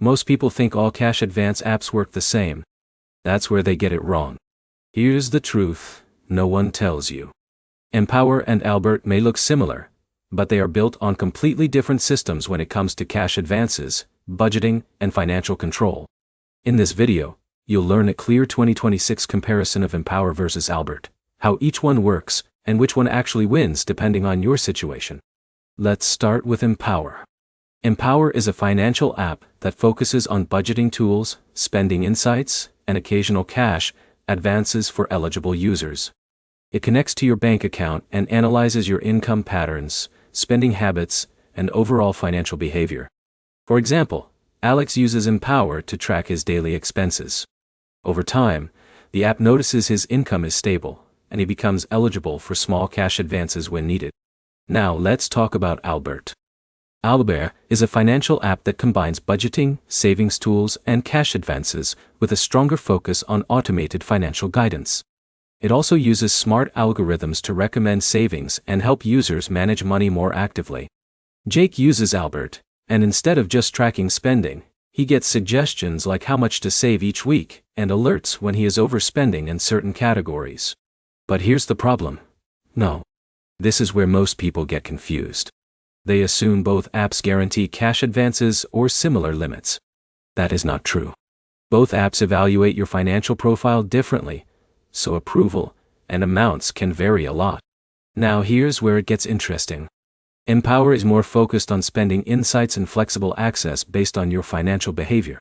Most people think all cash advance apps work the same. That's where they get it wrong. Here's the truth, no one tells you. Empower and Albert may look similar, but they are built on completely different systems when it comes to cash advances, budgeting, and financial control. In this video, you'll learn a clear 2026 comparison of Empower versus Albert, how each one works, and which one actually wins depending on your situation. Let's start with Empower. Empower is a financial app that focuses on budgeting tools, spending insights, and occasional cash advances for eligible users. It connects to your bank account and analyzes your income patterns, spending habits, and overall financial behavior. For example, Alex uses Empower to track his daily expenses. Over time, the app notices his income is stable, and he becomes eligible for small cash advances when needed. Now let's talk about Albert. Albert is a financial app that combines budgeting, savings tools, and cash advances with a stronger focus on automated financial guidance. It also uses smart algorithms to recommend savings and help users manage money more actively. Jake uses Albert, and instead of just tracking spending, he gets suggestions like how much to save each week and alerts when he is overspending in certain categories. But here's the problem. This is where most people get confused. They assume both apps guarantee cash advances or similar limits. That is not true. Both apps evaluate your financial profile differently, so approval and amounts can vary a lot. Now here's where it gets interesting. Empower is more focused on spending insights and flexible access based on your financial behavior.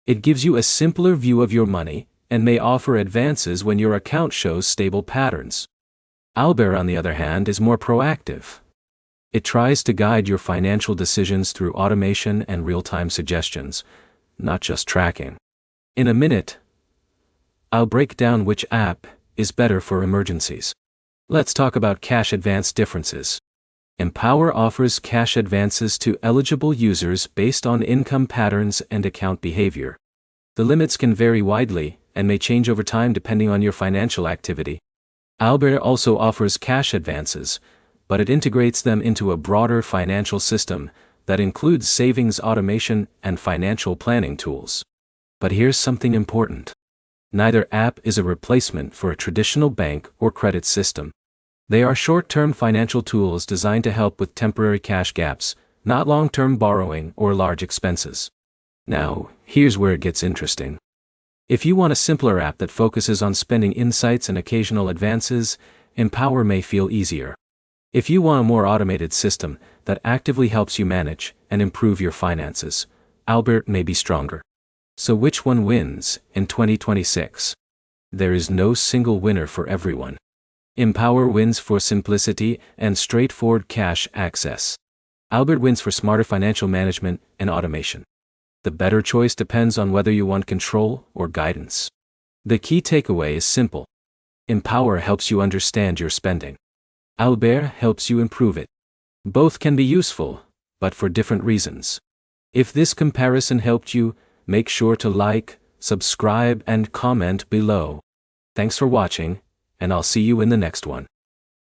It gives you a simpler view of your money and may offer advances when your account shows stable patterns. Albert, on the other hand, is more proactive. It tries to guide your financial decisions through automation and real-time suggestions, not just tracking. In a minute, I'll break down which app is better for emergencies. Let's talk about cash advance differences. Empower offers cash advances to eligible users based on income patterns and account behavior. The limits can vary widely and may change over time depending on your financial activity. Albert also offers cash advances, but it integrates them into a broader financial system that includes savings automation and financial planning tools. But here's something important. Neither app is a replacement for a traditional bank or credit system. They are short-term financial tools designed to help with temporary cash gaps, not long-term borrowing or large expenses. Now, here's where it gets interesting. If you want a simpler app that focuses on spending insights and occasional advances, Empower may feel easier. If you want a more automated system that actively helps you manage and improve your finances, Albert may be stronger. So which one wins in 2026? There is no single winner for everyone. Empower wins for simplicity and straightforward cash access. Albert wins for smarter financial management and automation. The better choice depends on whether you want control or guidance. The key takeaway is simple. Empower helps you understand your spending. Albert helps you improve it. Both can be useful, but for different reasons. If this comparison helped you, make sure to like, subscribe, and comment below. Thanks for watching, and I'll see you in the next one.